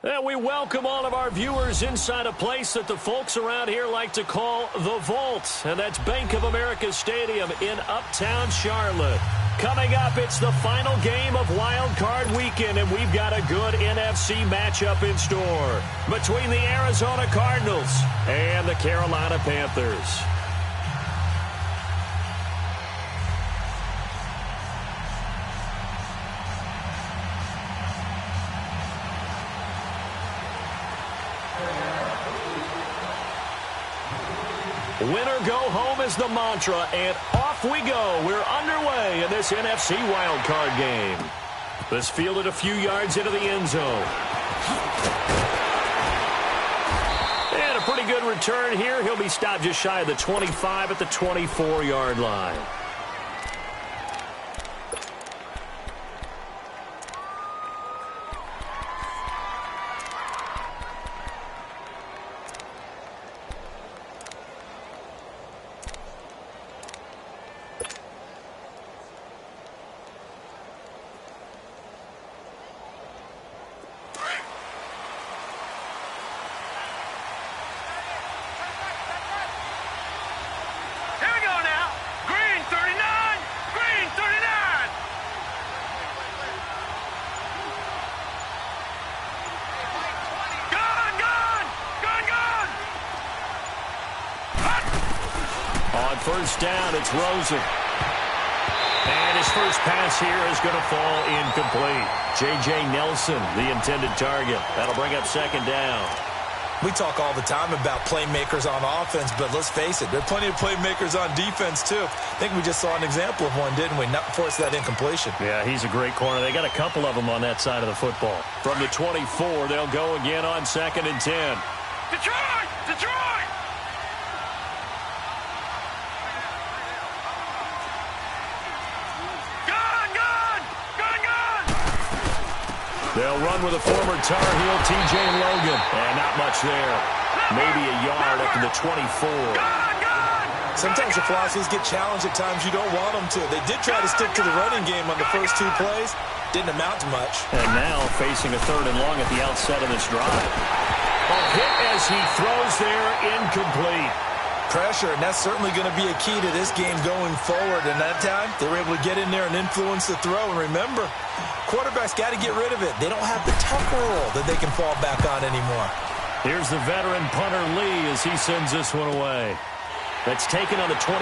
And we welcome all of our viewers inside a place that the folks around here like to call the Vault. And that's Bank of America Stadium in Uptown Charlotte. Coming up, it's the final game of Wild Card Weekend, and we've got a good NFC matchup in store between the Arizona Cardinals and the Carolina Panthers. Winner go home is the mantra, and off we go. We're underway in this NFC wildcard game. This fielded a few yards into the end zone. And a pretty good return here. He'll be stopped just shy of the 25 at the 24-yard line. First down, it's Rosen. And his first pass here is going to fall incomplete. J.J. Nelson, the intended target. That'll bring up second down. We talk all the time about playmakers on offense, but let's face it, there are plenty of playmakers on defense, too. I think we just saw an example of one, didn't we? Not force that incompletion. Yeah, he's a great corner. They got a couple of them on that side of the football. From the 24, they'll go again on 2nd and 10. Detroit! Detroit! They'll run with a former Tar Heel, T.J. Logan. And not much there. Maybe a yard up to the 24. Sometimes your philosophies get challenged at times you don't want them to. They did try to stick to the running game on the first 2 plays. Didn't amount to much. And now facing a 3rd and long at the outset of this drive. A hit as he throws there, incomplete. Pressure, and that's certainly going to be a key to this game going forward. And that time, they were able to get in there and influence the throw. And remember, quarterbacks got to get rid of it. They don't have the tucker roll that they can fall back on anymore. Here's the veteran punter Lee as he sends this one away. That's taken on the 25.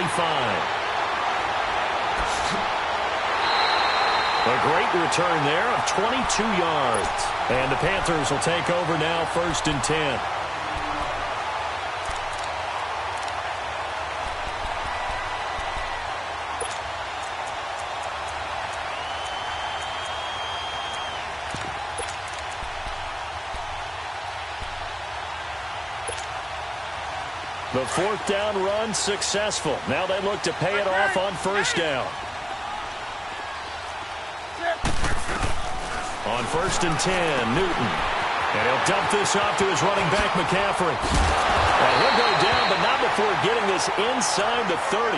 A great return there of 22 yards. And the Panthers will take over now, 1st and 10. The 4th down run successful. Now they look to pay it off on 1st down. On 1st and 10, Newton. And he'll dump this off to his running back, McCaffrey. And he'll go down, but not before getting this inside the 30.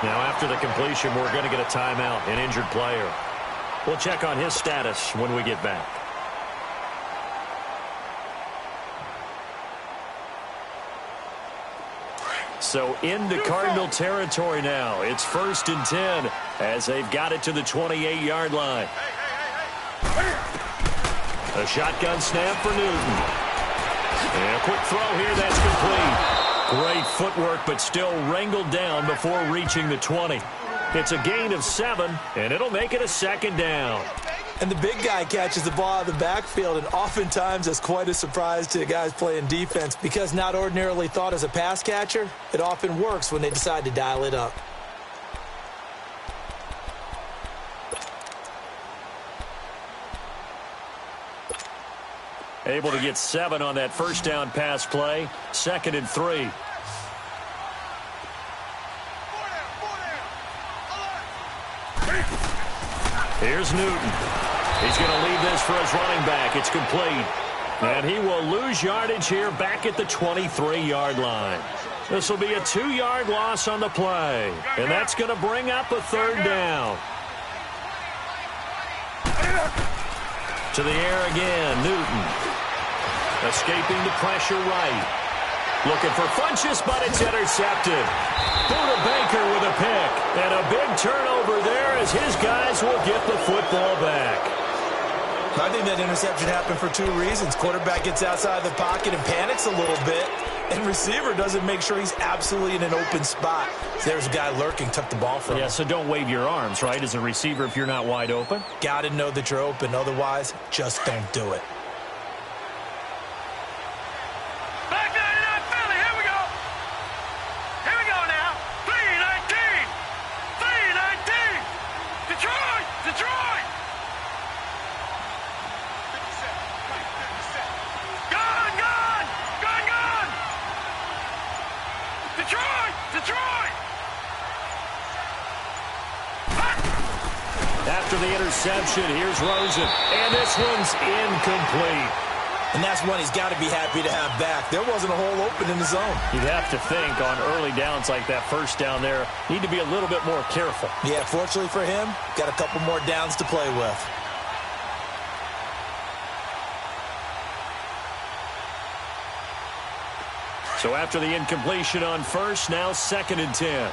Now after the completion, we're going to get a timeout, an injured player. We'll check on his status when we get back. So into Cardinal territory now. It's 1st and 10 as they've got it to the 28-yard line. A shotgun snap for Newton. And a quick throw here, that's complete. Great footwork, but still wrangled down before reaching the 20. It's a gain of 7, and it'll make it a 2nd down. And the big guy catches the ball out of the backfield, and oftentimes it's quite a surprise to the guys playing defense because not ordinarily thought as a pass catcher, it often works when they decide to dial it up. Able to get 7 on that 1st down pass play. 2nd and 3. Here's Newton. He's going to leave this for his running back. It's complete. And he will lose yardage here back at the 23-yard line. This will be a 2-yard loss on the play. And that's going to bring up a 3rd down. To the air again, Newton. Escaping the pressure right. Looking for Funchess, but it's intercepted. Buda Baker with a pick. And a big turnover there as his guys will get the football back. I think that interception happened for two reasons. Quarterback gets outside the pocket and panics a little bit. And receiver doesn't make sure he's absolutely in an open spot. So there's a guy lurking, took the ball from him. Yeah, so don't wave your arms, right, as a receiver if you're not wide open. Got to know that you're open. Otherwise, just don't do it. After the interception, here's Rosen. And this one's incomplete. And that's one he's got to be happy to have back. There wasn't a hole open in the zone. You'd have to think on early downs like that first down there, need to be a little bit more careful. Yeah, fortunately for him, got a couple more downs to play with. So after the incompletion on first, now 2nd and 10.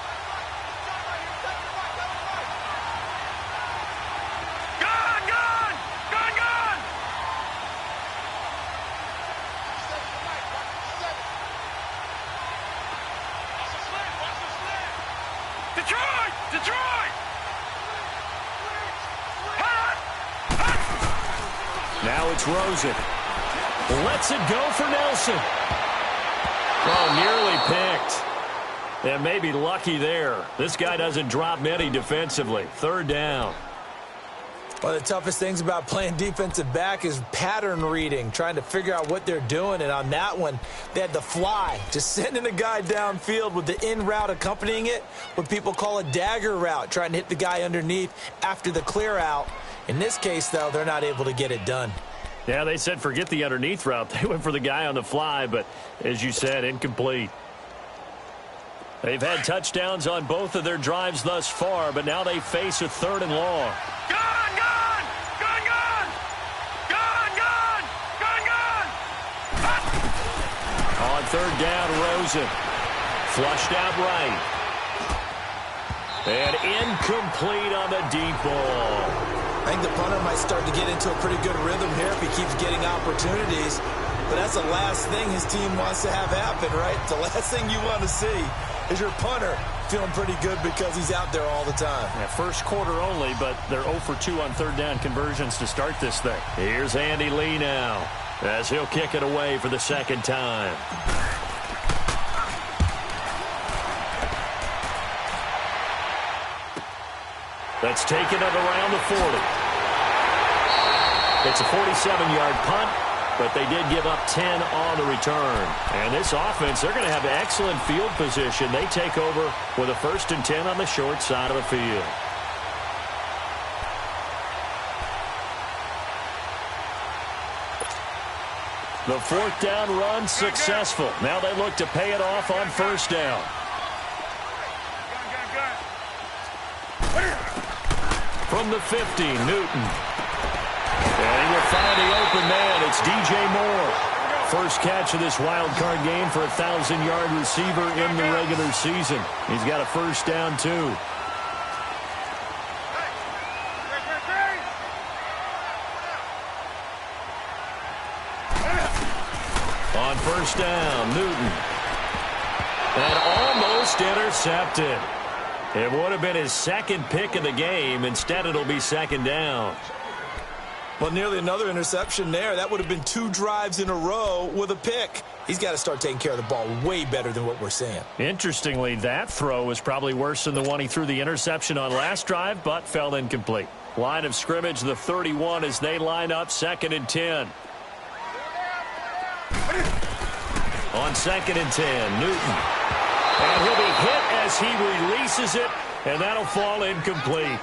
Now it's Rosen. Lets it go for Nelson. Oh, nearly picked. And maybe lucky there. This guy doesn't drop many defensively. 3rd down. One of the toughest things about playing defensive back is pattern reading, trying to figure out what they're doing. And on that one, they had the fly, just sending a guy downfield with the in route accompanying it, what people call a dagger route, trying to hit the guy underneath after the clear out. In this case, though, they're not able to get it done. Yeah, they said forget the underneath route. They went for the guy on the fly, but as you said, incomplete. They've had touchdowns on both of their drives thus far, but now they face a 3rd and long. Gun, gun! Gun, gun! Gun, gun! Gun, gun! On 3rd down, Rosen. Flushed out right. And incomplete on the deep ball. I think the punter might start to get into a pretty good rhythm here if he keeps getting opportunities. But that's the last thing his team wants to have happen, right? The last thing you want to see is your punter feeling pretty good because he's out there all the time. Yeah, first quarter only, but they're 0 for 2 on 3rd down conversions to start this thing. Here's Andy Lee now as he'll kick it away for the 2nd time. That's taken it around the 40. It's a 47-yard punt, but they did give up 10 on the return. And this offense, they're going to have excellent field position. They take over with a 1st and 10 on the short side of the field. The 4th down run successful. Now they look to pay it off on 1st down. From the 50, Newton. And he will find the open man. It's DJ Moore. First catch of this wild card game for a 1,000-yard receiver in the regular season. He's got a 1st down, too. On 1st down, Newton. And almost intercepted. It would have been his 2nd pick of the game. Instead, it'll be 2nd down. Well, nearly another interception there. That would have been 2 drives in a row with a pick. He's got to start taking care of the ball way better than what we're seeing. Interestingly, that throw was probably worse than the one he threw the interception on last drive, but fell incomplete. Line of scrimmage, the 31 as they line up 2nd and 10. On 2nd and 10, Newton. And he'll be hit as he releases it, and that'll fall incomplete.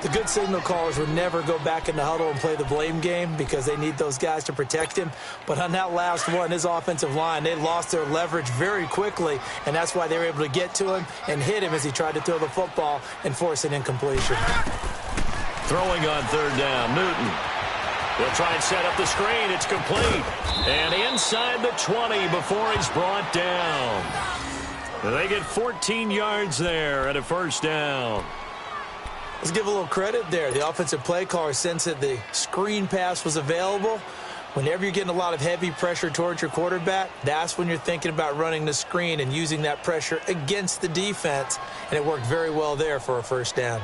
The good signal callers would never go back in the huddle and play the blame game because they need those guys to protect him. But on that last one, his offensive line, they lost their leverage very quickly, and that's why they were able to get to him and hit him as he tried to throw the football and force an incompletion. Throwing on 3rd down, Newton. He'll try and set up the screen. It's complete. And inside the 20 before he's brought down. They get 14 yards there at a first down. Let's give a little credit there. The offensive play caller sensed that the screen pass was available. Whenever you're getting a lot of heavy pressure towards your quarterback, that's when you're thinking about running the screen and using that pressure against the defense. And it worked very well there for a first down.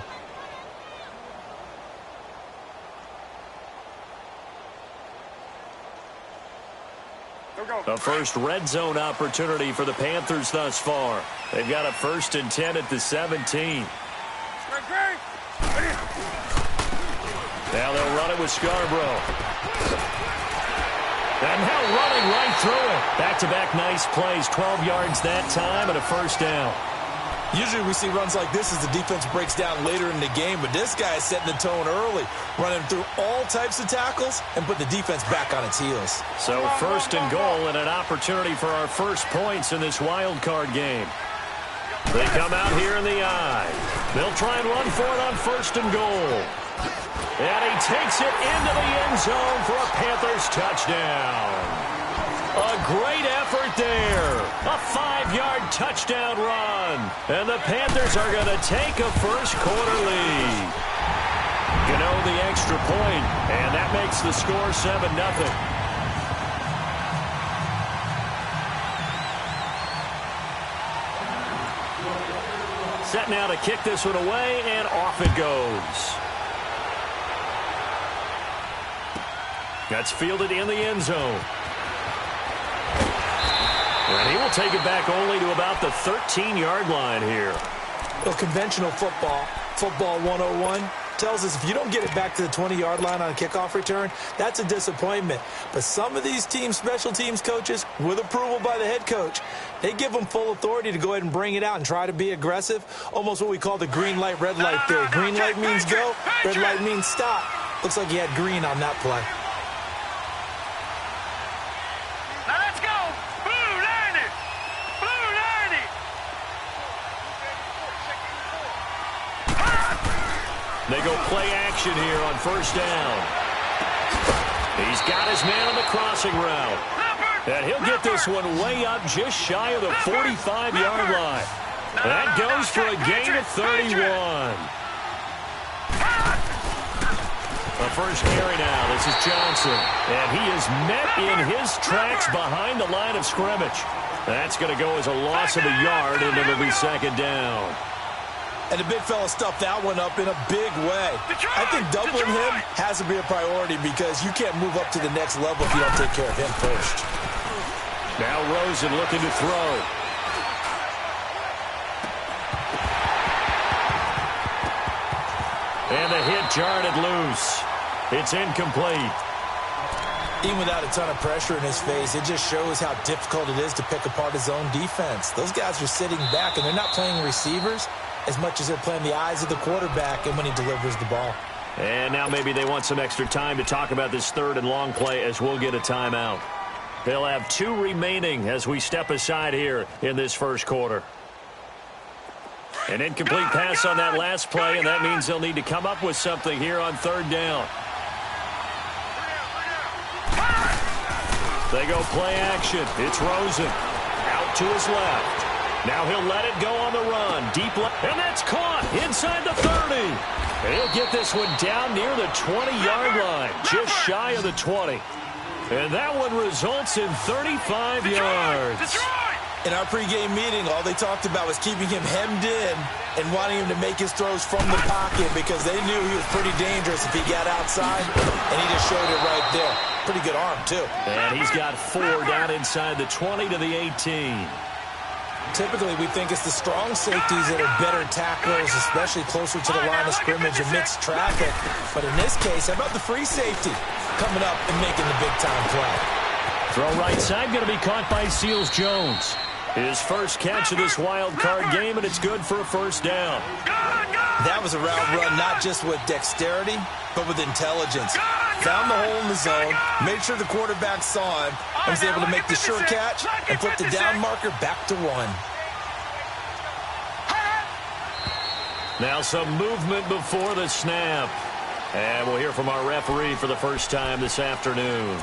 A first red zone opportunity for the Panthers thus far. They've got a 1st and 10 at the 17. Now they'll run it with Scarborough. And now running right through it. Back-to-back nice plays. 12 yards that time and a first down. Usually we see runs like this as the defense breaks down later in the game, but this guy is setting the tone early, running through all types of tackles and put the defense back on its heels. So 1st and goal and an opportunity for our first points in this wild card game. They come out here in the eye. They'll try and run for it on 1st and goal. And he takes it into the end zone for a Panthers touchdown. A great effort there. A 5-yard touchdown run. And the Panthers are going to take a first-quarter lead. Gano the extra point, and that makes the score 7-0. Set now to kick this one away, and off it goes. That's fielded in the end zone. And he will take it back only to about the 13-yard line here. Well, conventional football 101, tells us if you don't get it back to the 20-yard line on a kickoff return, that's a disappointment. But some of these special teams coaches, with approval by the head coach, they give them full authority to go ahead and bring it out and try to be aggressive, almost what we call the green light, red light theory. Green light means go, red light means stop. Looks like he had green on that play. They go play action here on 1st down. He's got his man on the crossing route. And he'll get this one way up just shy of the 45-yard line. That goes for a gain of 31. A first carry now. This is Johnson. And he is met in his tracks behind the line of scrimmage. That's going to go as a loss of a yard, and it'll be 2nd down. And the big fella stuffed that one up in a big way. I think doubling him has to be a priority because you can't move up to the next level if you don't take care of him first. Now Rosen looking to throw. And the hit jarred it loose. It's incomplete. Even without a ton of pressure in his face, it just shows how difficult it is to pick apart his own defense. Those guys are sitting back, and they're not playing receivers as much as they're playing the eyes of the quarterback and when he delivers the ball. And now maybe they want some extra time to talk about this 3rd and long play as we'll get a timeout. They'll have 2 remaining as we step aside here in this first quarter. An incomplete pass on that last play, and that means they'll need to come up with something here on 3rd down. They go play action. It's Rosen. Out to his left. Now he'll let it go on the run. Deep left. And that's caught inside the 30. And he'll get this one down near the 20-yard line. Just shy of the 20. And that one results in 35 yards. In our pregame meeting, all they talked about was keeping him hemmed in and wanting him to make his throws from the pocket because they knew he was pretty dangerous if he got outside, and he just showed it right there. Pretty good arm, too. And he's got 4 down inside the 20 to the 18. Typically, we think it's the strong safeties that are better tacklers, especially closer to the line of scrimmage amidst traffic. But in this case, how about the free safety coming up and making the big-time play? Throw right side going to be caught by Seals-Jones. His first catch of this wild card game, and it's good for a first down. That was a route run not just with dexterity, but with intelligence. Found the hole in the zone, made sure the quarterback saw him, and was able to make the sure catch and put the down marker back to 1. Now some movement before the snap. And we'll hear from our referee for the first time this afternoon.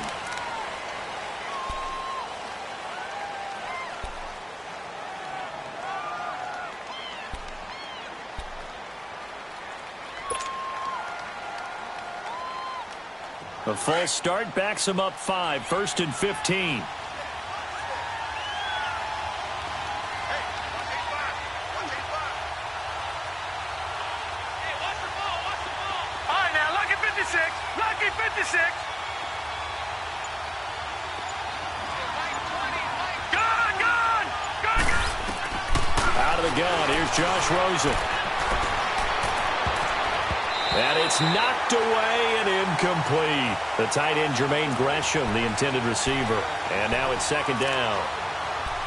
A false start backs him up 5, 1st and 15. Lucky 56. Gun! Out of the gun, here's Josh Rosen. And it's knocked away and incomplete. The tight end, Jermaine Gresham, the intended receiver. And now it's 2nd down.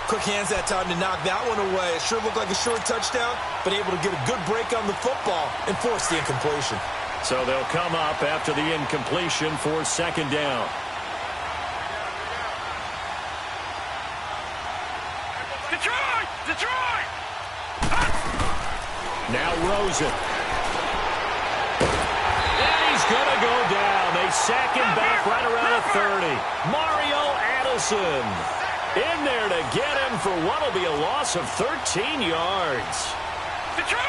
Quick hands that time to knock that one away. It sure looked like a short touchdown, but able to get a good break on the football and force the incompletion. So they'll come up after the incompletion for 2nd down. Detroit! Now Rosen. And he's going to go down. They sack him back right around the 30. Mario Addison in there to get him for what will be a loss of 13 yards. Detroit!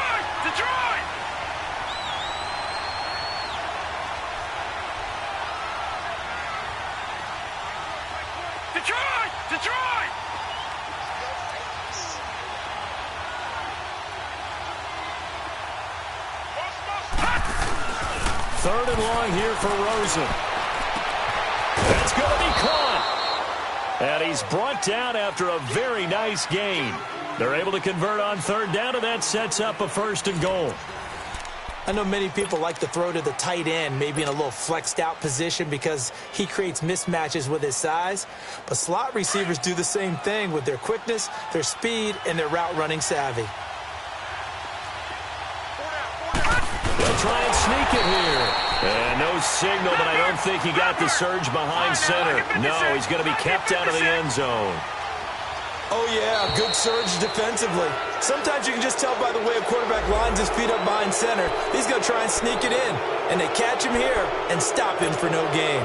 Third and long here for Rosen. That's going to be caught. And he's brought down after a very nice gain. They're able to convert on 3rd down, and that sets up a 1st and goal. I know many people like to throw to the tight end, maybe in a little flexed out position because he creates mismatches with his size. But slot receivers do the same thing with their quickness, their speed, and their route running savvy. They'll try and sneak it here. And no signal, but I don't think he got the surge behind center. No, he's going to be kept out of the end zone. Oh, yeah, good surge defensively. Sometimes you can just tell by the way a quarterback lines his feet up behind center. He's going to try and sneak it in. And they catch him here and stop him for no gain.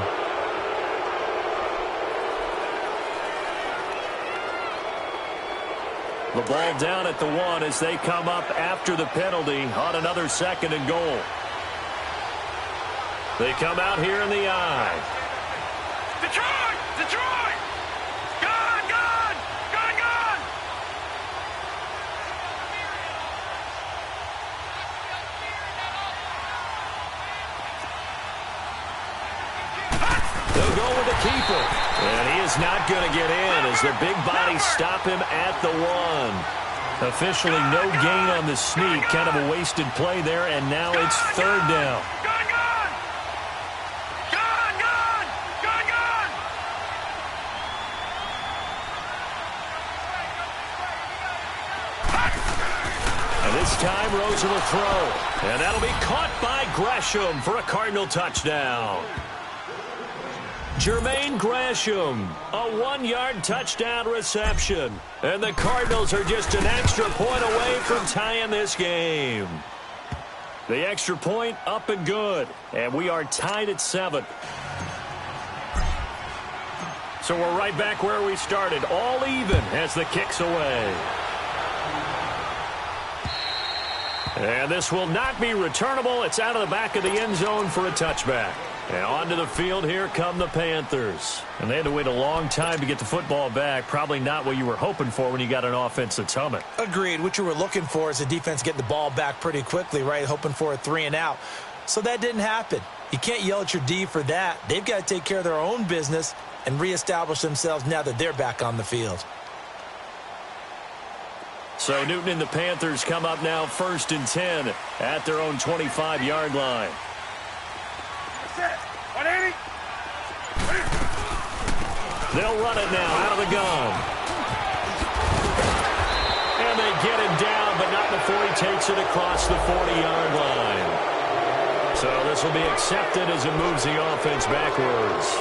The ball down at the 1 as they come up after the penalty on another 2nd and goal. They come out here in the eye. Detroit! Gun! They'll go with the keeper. And he is not going to get in as the big bodies stop him at the 1. Officially no gain on the sneak. Kind of a wasted play there, and now it's 3rd down. And this time Rosen will throw. And that'll be caught by Gresham for a Cardinal touchdown. Jermaine Gresham, a 1-yard touchdown reception. And the Cardinals are just an extra point away from tying this game. The extra point up and good. And we are tied at 7. So we're right back where we started. All even as the kick's away. And this will not be returnable. It's out of the back of the end zone for a touchback. And onto the field, here come the Panthers. And they had to wait a long time to get the football back. Probably not what you were hoping for when you got an offense that's humming. Agreed. What you were looking for is the defense getting the ball back pretty quickly, right? Hoping for a 3 and out. So that didn't happen. You can't yell at your D for that. They've got to take care of their own business and reestablish themselves now that they're back on the field. So Newton and the Panthers come up now 1st and 10 at their own 25-yard line. 180. They'll run it now out of the gun. And they get him down, but not before he takes it across the 40-yard line. So this will be accepted as it moves the offense backwards.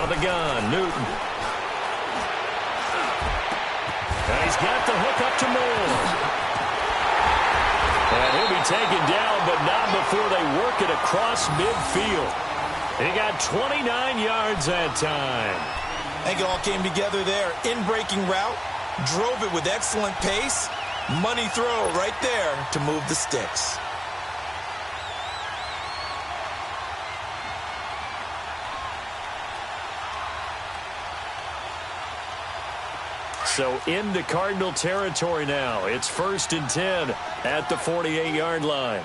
Out of the gun, Newton. And he's got the hook up to Moore. And he'll be taken down, but not before they work it across midfield. He got 29 yards that time. I think it all came together there. In-breaking route, drove it with excellent pace. Money throw right there to move the sticks. So into Cardinal territory now. It's 1st and 10 at the 48-yard line.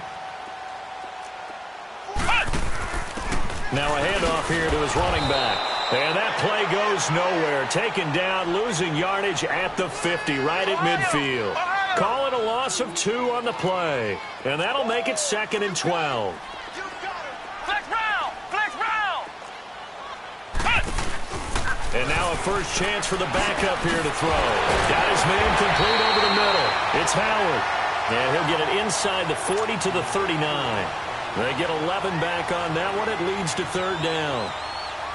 Now a handoff here to his running back. And that play goes nowhere. Taken down, losing yardage at the 50, right at midfield. Call it a loss of 2 on the play. And that'll make it 2nd and 12. And now a first chance for the backup here to throw. Got his man complete over the middle. It's Howard. And he'll get it inside the 40 to the 39. They get 11 back on that one. It leads to 3rd down.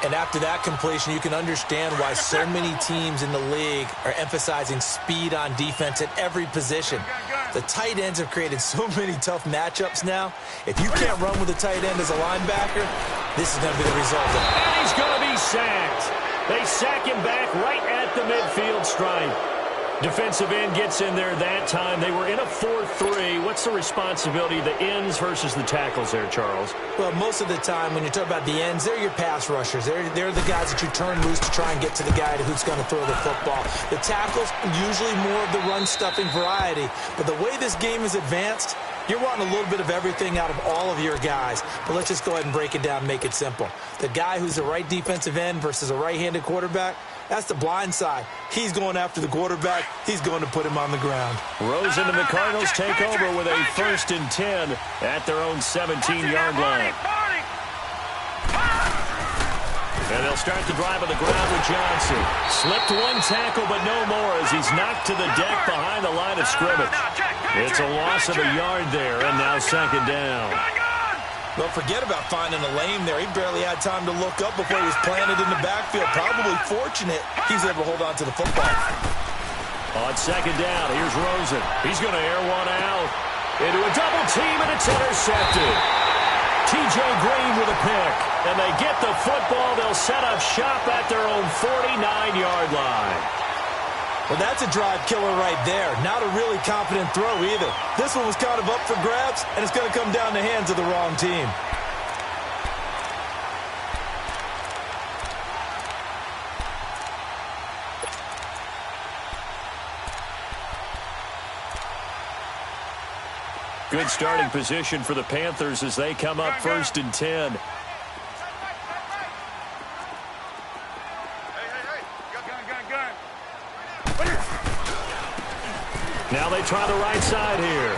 And after that completion, you can understand why so many teams in the league are emphasizing speed on defense at every position. The tight ends have created so many tough matchups now. If you can't run with a tight end as a linebacker, this is going to be the result. And he's going to be sacked. They sack him back right at the midfield stripe. Defensive end gets in there that time. They were in a 4-3. What's the responsibility of the ends versus the tackles there, Charles? Well, most of the time when you talk about the ends, they're your pass rushers. They're the guys that you turn loose to try and get to the guy who's going to throw the football. The tackles, usually more of the run-stuffing variety. But the way this game is advanced, you're wanting a little bit of everything out of all of your guys. But let's just go ahead and break it down and make it simple. The guy who's the right defensive end versus a right-handed quarterback, that's the blind side. He's going after the quarterback. He's going to put him on the ground. Rosen and the Cardinals take over with a 1st and 10 at their own 17-yard line. And they'll start the drive on the ground with Johnson. Slipped one tackle, but no more as he's knocked to the deck behind the line of scrimmage. It's a loss of a yard there, and now 2nd down. Well, forget about finding a lane there. He barely had time to look up before he was planted in the backfield. Probably fortunate he was able to hold on to the football. On 2nd down, here's Rosen. He's going to air one out into a double team, and it's intercepted. T.J. Green with a pick, and they get the football. They'll set up shop at their own 49-yard line. Well, that's a drive killer right there. Not a really confident throw either. This one was kind of up for grabs, and it's going to come down the hands of the wrong team. Good starting position for the Panthers as they come up 1st and 10. Now they try the right side here.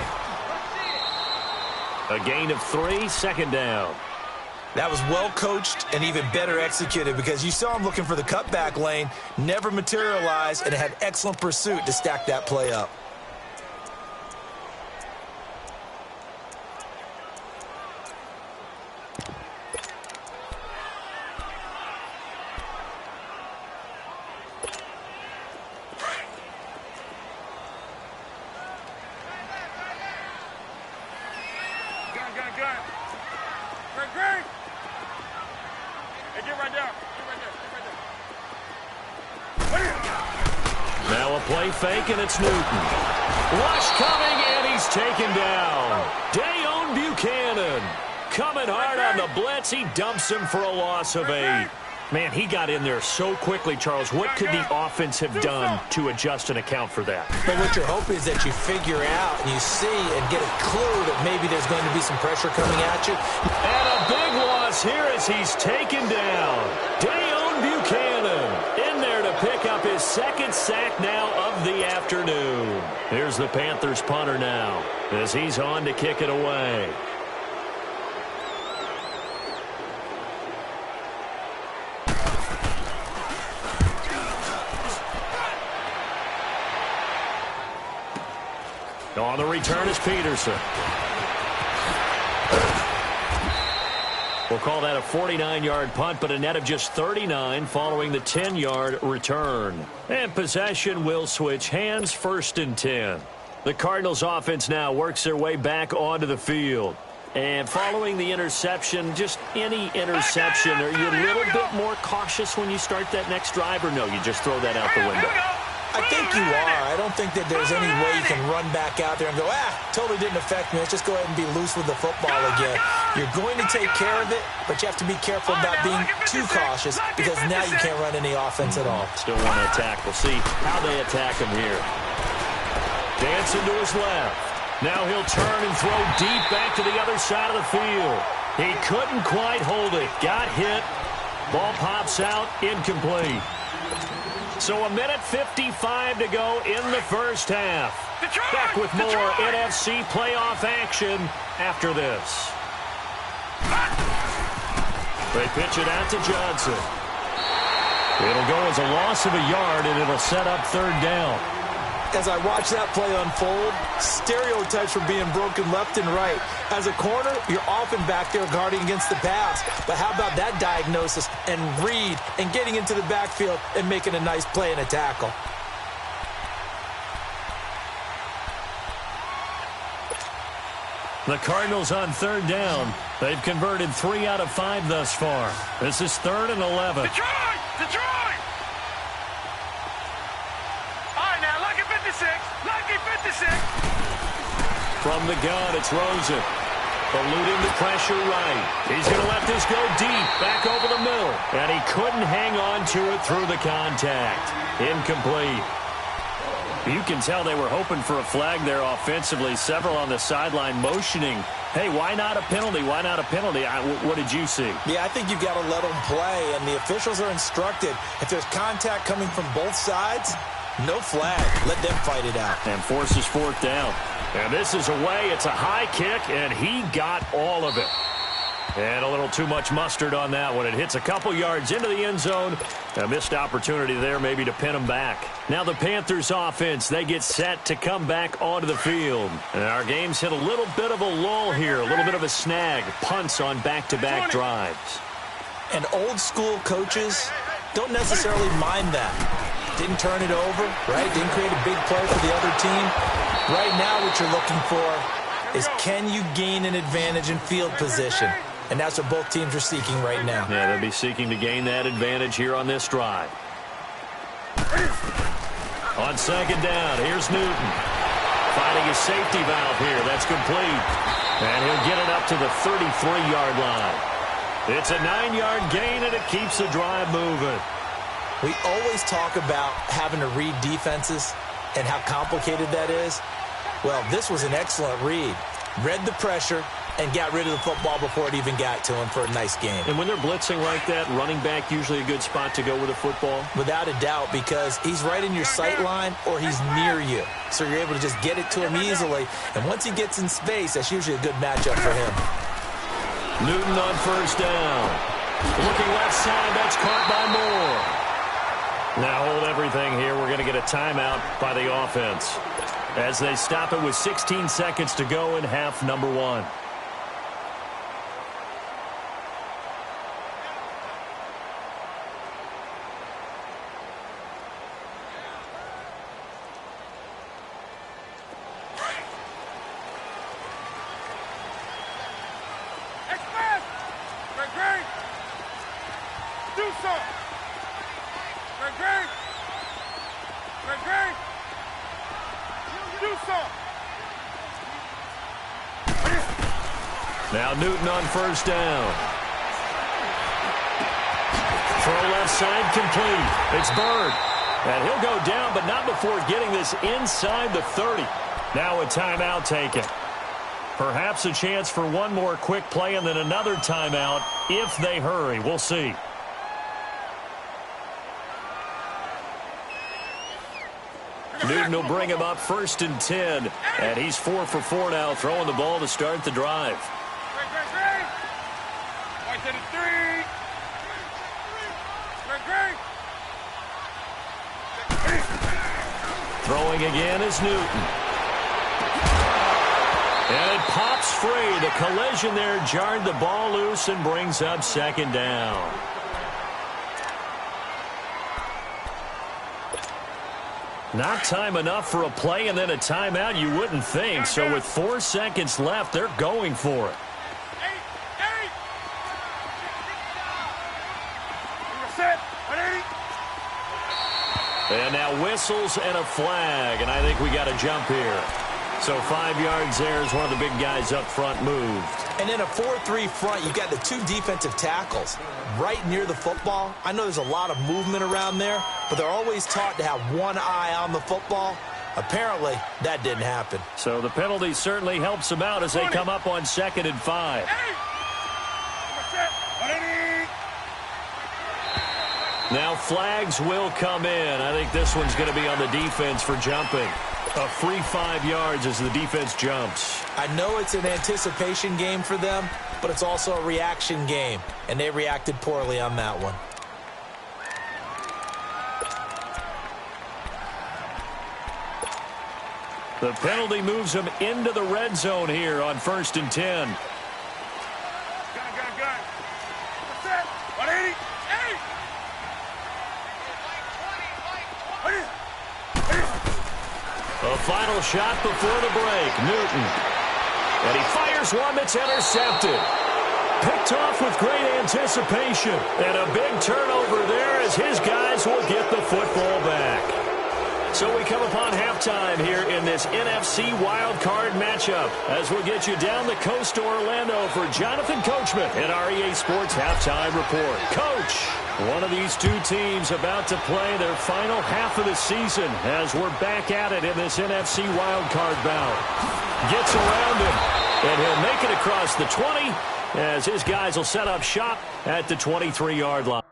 A gain of 3, 2nd down. That was well coached and even better executed because you saw him looking for the cutback lane, never materialized, and had excellent pursuit to stack that play up. Now a play fake, and it's Newton. Rush coming, and he's taken down. Dayon Buchanan coming hard on the blitz. He dumps him for a loss of 8. Man, he got in there so quickly, Charles. What could the offense have done to adjust and account for that? But what you're hoping is that you figure out and you see and get a clue that maybe there's going to be some pressure coming at you. And a big loss here as he's taken down. Dayon Buchanan in there to pick up his 2nd sack now of the afternoon. Here's the Panthers punter now as he's on to kick it away. On the return is Peterson. We'll call that a 49-yard punt, but a net of just 39 following the 10-yard return. And possession will switch hands, 1st and 10. The Cardinals offense now works their way back onto the field. And following the interception, just any interception, are you a little bit more cautious when you start that next drive, or no, you just throw that out the window? I think you are. I don't think that there's any way you can run back out there and go, totally didn't affect me. Let's just go ahead and be loose with the football again. You're going to take care of it, but you have to be careful about being too cautious because now you can't run any offense at all. Still want to attack. We'll see how they attack him here. Dancing to his left. Now he'll turn and throw deep back to the other side of the field. He couldn't quite hold it. Got hit. Ball pops out. Incomplete. So a minute 55 to go in the first half. Back with more NFC playoff action after this. They pitch it out to Johnson. It'll go as a loss of a yard, and it'll set up 3rd down. As I watch that play unfold, stereotypes were being broken left and right. As a corner, you're often back there guarding against the pass. But how about that diagnosis and read and getting into the backfield and making a nice play and a tackle? The Cardinals on 3rd down. They've converted 3 out of 5 thus far. This is 3rd and 11. Detroit! Detroit! All right, now, lucky 56. Lucky 56. From the gun, it's Rosen. Eluding the pressure right. He's going to let this go deep, back over the middle. And he couldn't hang on to it through the contact. Incomplete. You can tell they were hoping for a flag there offensively. Several on the sideline motioning. Hey, why not a penalty? Why not a penalty? What did you see? Yeah, I think you've got to let them play, and the officials are instructed. If there's contact coming from both sides, no flag. Let them fight it out. And forces 4th down. And this is away. It's a high kick, and he got all of it. And a little too much mustard on that one. It hits a couple yards into the end zone. A missed opportunity there maybe to pin him back. Now the Panthers offense, they get set to come back onto the field. And our game's hit a little bit of a lull here, a little bit of a snag. Punts on back-to-back drives. And old school coaches don't necessarily mind that. Didn't turn it over, right? Didn't create a big play for the other team. Right now what you're looking for is can you gain an advantage in field position? And that's what both teams are seeking right now. Yeah, they'll be seeking to gain that advantage here on this drive. On 2nd down, here's Newton. Finding his safety valve here. That's complete. And he'll get it up to the 33-yard line. It's a 9-yard gain, and it keeps the drive moving. We always talk about having to read defenses and how complicated that is. Well, this was an excellent read. Read the pressure and got rid of the football before it even got to him for a nice game. And when they're blitzing like that, running back usually a good spot to go with a football? Without a doubt, because he's right in your sight line or he's near you. So you're able to just get it to him easily. And once he gets in space, that's usually a good matchup for him. Newton on 1st down. Looking left side, that's caught by Moore. Now hold everything here. We're going to get a timeout by the offense as they stop it with 16 seconds to go in half number 1. Now Newton on 1st down. Throw left side complete. It's Bird. And he'll go down, but not before getting this inside the 30. Now a timeout taken. Perhaps a chance for one more quick play and then another timeout if they hurry. We'll see. Newton will bring him up 1st and 10. And he's 4 for 4 now, throwing the ball to start the drive. Throwing again is Newton. And it pops free The collision there jarred the ball loose and brings up second down. Not time enough for a play and then a timeout, you wouldn't think. So with 4 seconds left, they're going for it. And now whistles and a flag, and I think we got a jump here. So 5 yards there as one of the big guys up front moved. And in a 4-3 front, you've got the 2 defensive tackles right near the football. I know there's a lot of movement around there, but they're always taught to have one eye on the football. Apparently, that didn't happen. So the penalty certainly helps them out as they come up on 2nd and 5. Now flags will come in. I think this one's going to be on the defense for jumping. A free 5 yards as the defense jumps. I know it's an anticipation game for them, but it's also a reaction game, and they reacted poorly on that one. The penalty moves them into the red zone here on 1st and 10. A final shot before the break. Newton. And he fires one that's intercepted. Picked off with great anticipation. And a big turnover there as his guys will get the football back. So we come upon halftime here in this NFC wildcard matchup as we'll get you down the coast to Orlando for Jonathan Coachman at our EA Sports Halftime Report. Coach, one of these 2 teams about to play their final half of the season as we're back at it in this NFC wildcard bout. Gets around him, and he'll make it across the 20 as his guys will set up shop at the 23-yard line.